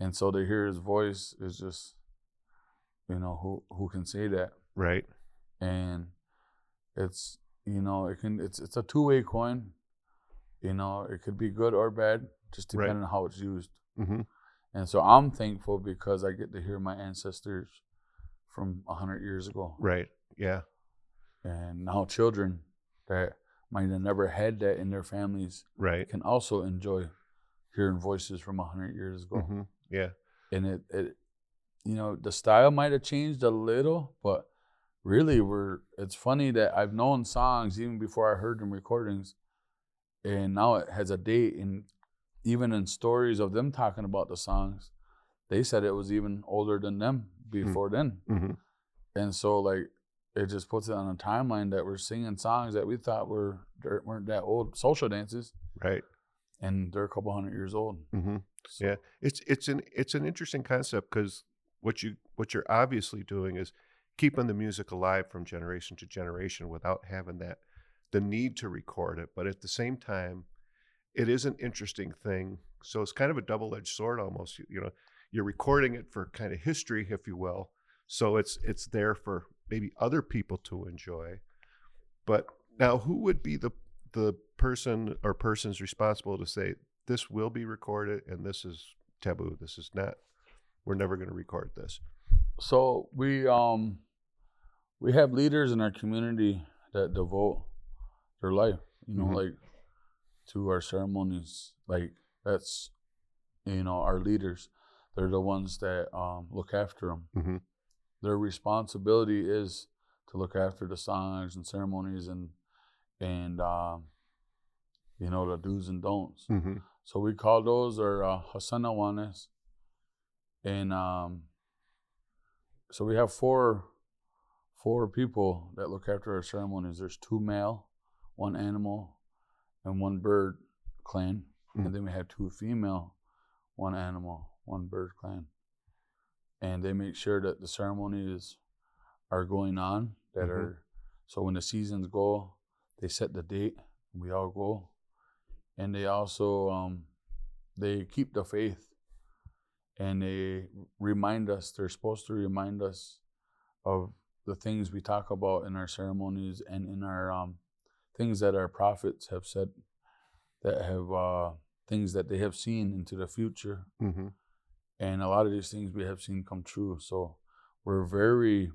And so to hear his voice is just, who can say that? Right. And it's, it's a two-way coin. It could be good or bad, just depending on how it's used. And so I'm thankful because I get to hear my ancestors from 100 years ago. Right. Yeah. And now children that might have never had that in their families can also enjoy hearing voices from 100 years ago. Yeah. And it the style might have changed a little, but really it's funny that I've known songs even before I heard them recordings, and now it has a date, and even in stories of them talking about the songs, they said it was even older than them before then. And so like it just puts it on a timeline that we're singing songs that we thought weren't that old, social dances, right? And they're a couple 100 years old. So. Yeah, it's an interesting concept, because what you're obviously doing is keeping the music alive from generation to generation without having the need to record it. But at the same time, it is an interesting thing. So it's kind of a double-edged sword almost. You're recording it for kind of history, if you will. So it's there for maybe other people to enjoy. But now, who would be the person or persons responsible to say this will be recorded and this is taboo? This is not. We're never going to record this. So we have leaders in our community that devote their life, like to our ceremonies. Like that's, our leaders. They're the ones that look after them. Their responsibility is to look after the songs and ceremonies and the do's and don'ts. So we call those our Hasanawanes, And so we have four people that look after our ceremonies. There's 2 male, 1 animal, and 1 bird clan. And then we have 2 female, 1 animal, 1 bird clan. And they make sure that the ceremonies are going on, that are, so when the seasons go, they set the date, we all go. And they also, they keep the faith, and they remind us, they're supposed to remind us of the things we talk about in our ceremonies and in our things that our prophets have said, that have things that they have seen into the future. And a lot of these things we have seen come true. So we're very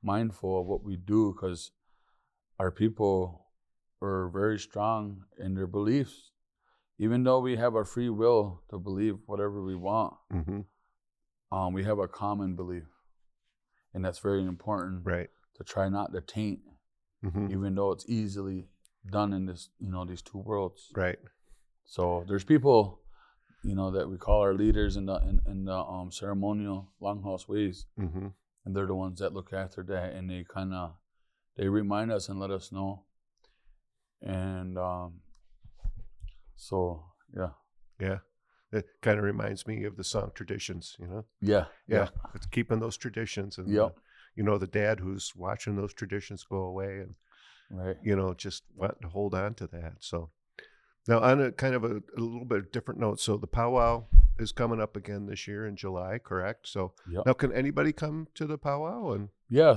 mindful of what we do, because our people are very strong in their beliefs. Even though we have our free will to believe whatever we want, we have a common belief. And that's very important, right, to try not to taint, even though it's easily done in this, these 2 worlds. right. So there's people, that we call our leaders in the ceremonial longhouse ways, and they're the ones that look after that, and they remind us and let us know. And so Yeah. It kind of reminds me of the song traditions, yeah. It's keeping those traditions, and the dad who's watching those traditions go away, and right, just wanting to hold on to that. So now, on a kind of a little bit different note, so the powwow is coming up again this year in July, correct? So now, can anybody come to the powwow? And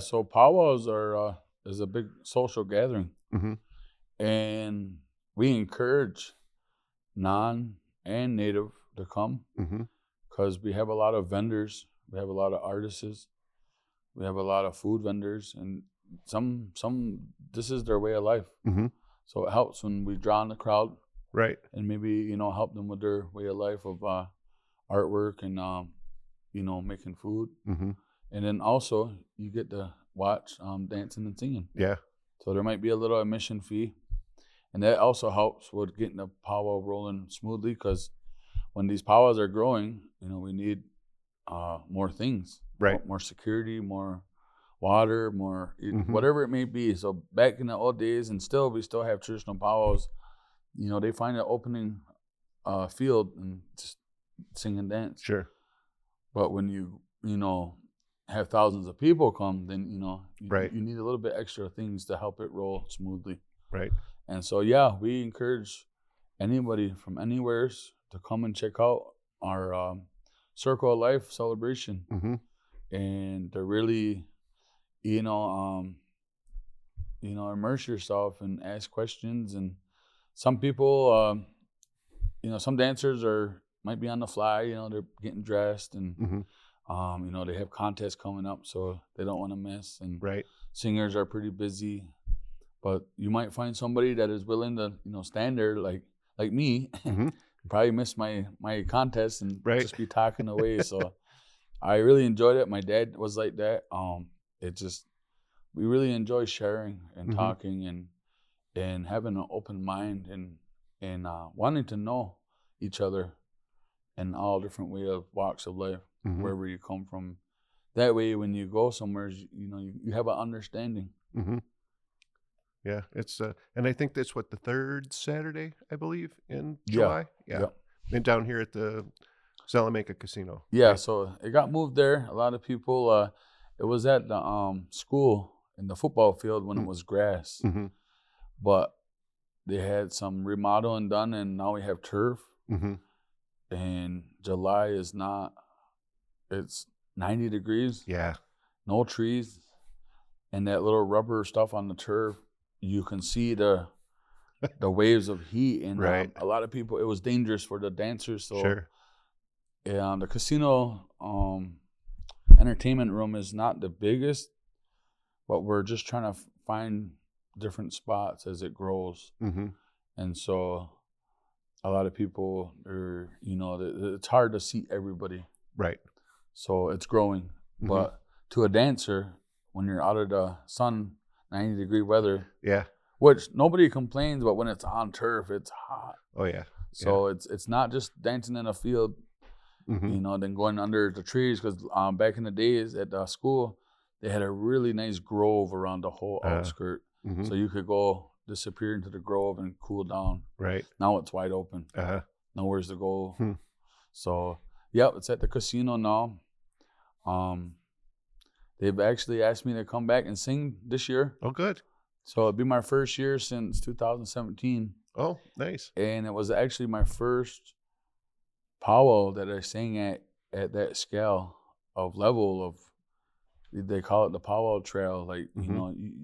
so powwows is a big social gathering, and we encourage non and native to come, because we have a lot of vendors, we have a lot of artists, we have a lot of food vendors, and some this is their way of life. So it helps when we draw in the crowd, right, and maybe help them with their way of life of artwork and making food, and then also you get to watch dancing and singing. So there might be a little admission fee, and that also helps with getting the powwow rolling smoothly, because when these powwows are growing, we need more things, right, more security, more water, more whatever it may be. So back in the old days, and we still have traditional powwows, they find an opening field and just sing and dance. Sure. But when you have thousands of people come, then you need a little bit extra things to help it roll smoothly. Right. And so we encourage anybody from anywhere to come and check out our Circle of Life celebration, and to really immerse yourself and ask questions. And some people some dancers might be on the fly, they're getting dressed, and they have contests coming up, so they don't want to miss. And singers are pretty busy, but you might find somebody that is willing to stand there like me, probably miss my contest and just be talking away. So I really enjoyed it. My dad was like that. We really enjoy sharing and talking and having an open mind and wanting to know each other in all different walks of life, wherever you come from. That way, when you go somewhere, you have an understanding. Yeah, it's and I think that's what, the 3rd Saturday, I believe, in July. And down here at the Salamanca Casino. So it got moved there. A lot of people. It was at the school in the football field when it was grass, but they had some remodeling done, and now we have turf. And July is not. It's 90 degrees. No trees, and that little rubber stuff on the turf. You can see the waves of heat, and a lot of people. It was dangerous for the dancers. So the casino entertainment room is not the biggest, but we're just trying to find different spots as it grows. And so a lot of people are, it's hard to see everybody. So it's growing. But to a dancer, when you're out of the sun, 90-degree weather, which nobody complains, but when it's on turf, it's hot. Oh yeah. So it's not just dancing in a field. than going under the trees. Because back in the days at the school, they had a really nice grove around the whole outskirt. So you could go disappear into the grove and cool down. Right. Now it's wide open. Nowhere's to go. So, yeah, it's at the casino now. They've actually asked me to come back and sing this year. Oh, good. So it'll be my first year since 2017. Oh, nice. And it was actually my first powwow that I sang at that scale of level of, they call it the powwow trail. Like,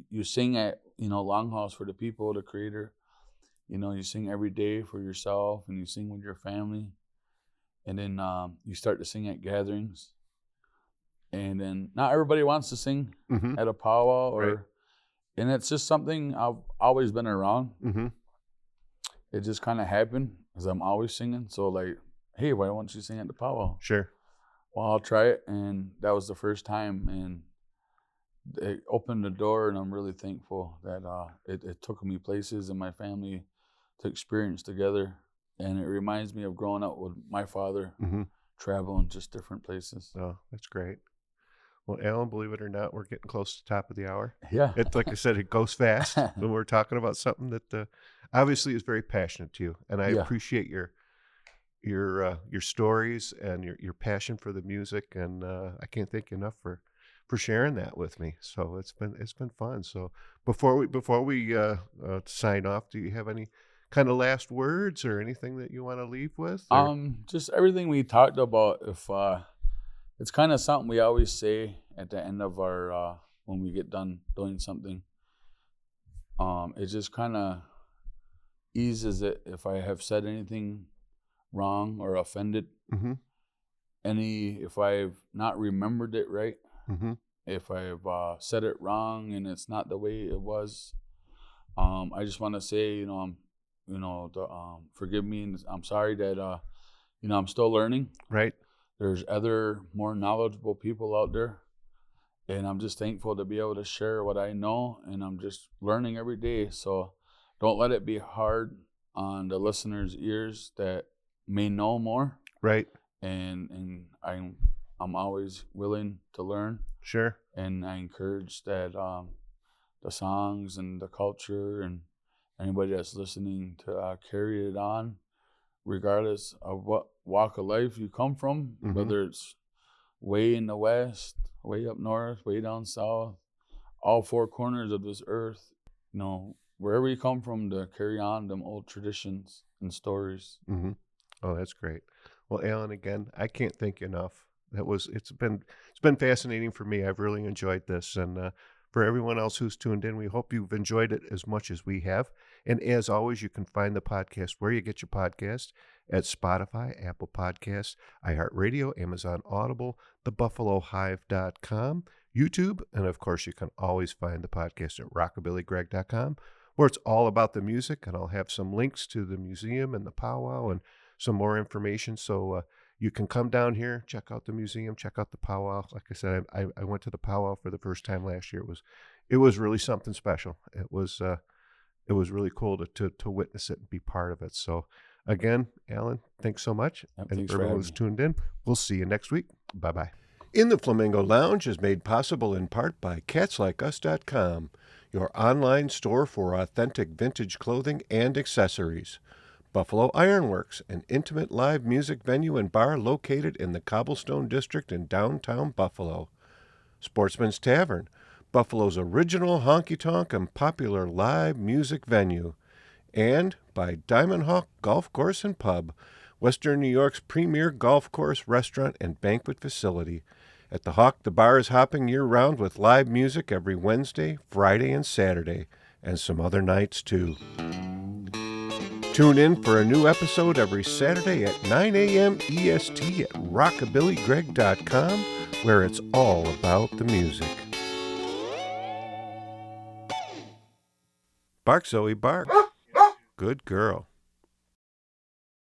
you sing at, Longhouse for the people, the creator. You sing every day for yourself, and you sing with your family. And then you start to sing at gatherings. And then not everybody wants to sing at a powwow, and it's just something I've always been around. It just kind of happened because I'm always singing. So like, hey, why don't you sing at the powwow? Sure. Well, I'll try it. And that was the first time. And it opened the door, and I'm really thankful that it took me places and my family to experience together. And it reminds me of growing up with my father, traveling just different places. Oh, that's great. Well, Alan, believe it or not, we're getting close to the top of the hour. Yeah. It's like I said, it goes fast when we're talking about something that obviously is very passionate to you. And I appreciate your stories and your passion for the music. And I can't thank you enough for sharing that with me. So it's been fun. So before we sign off, do you have any kind of last words or anything that you want to leave with? Or? Just everything we talked about. If it's kind of something we always say at the end of our when we get done doing something. It just kind of eases it if I have said anything wrong or offended. If I've not remembered it right, if I've said it wrong and it's not the way it was, I just want to say, forgive me, and I'm sorry that I'm still learning. Right. There's other more knowledgeable people out there, and I'm just thankful to be able to share what I know, and I'm just learning every day. So don't let it be hard on the listeners' ears that may know more. Right. And I'm always willing to learn. Sure. And I encourage that the songs and the culture and anybody that's listening to carry it on, regardless of what walk of life you come from, whether it's way in the west, way up north, way down south, all four corners of this earth, wherever you come from, to carry on them old traditions and stories. Oh, that's great. Well, Alan, again, I can't thank you enough. It's been fascinating for me. I've really enjoyed this, and for everyone else who's tuned in, we hope you've enjoyed it as much as we have. And as always, you can find the podcast where you get your podcast at Spotify, Apple Podcasts, iHeartRadio, Amazon Audible, thebuffalohive.com, YouTube, and of course, you can always find the podcast at rockabillygreg.com, where it's all about the music, and I'll have some links to the museum and the powwow and some more information. So you can come down here, check out the museum, check out the powwow. Like I said, I went to the powwow for the first time last year. It was really something special. It was really cool to witness it and be part of it. So again, Alan, thanks so much. And for everyone who's tuned in, we'll see you next week. Bye-bye. In the Flamingo Lounge is made possible in part by CatsLikeUs.com, your online store for authentic vintage clothing and accessories. Buffalo Ironworks, an intimate live music venue and bar located in the Cobblestone District in downtown Buffalo. Sportsman's Tavern, Buffalo's original honky-tonk and popular live music venue. And by Diamond Hawk Golf Course and Pub, Western New York's premier golf course, restaurant, and banquet facility. At the Hawk, the bar is hopping year-round with live music every Wednesday, Friday, and Saturday, and some other nights, too. Tune in for a new episode every Saturday at 9 a.m. EST at rockabillygreg.com, where it's all about the music. Bark, Zoe, bark. Good girl.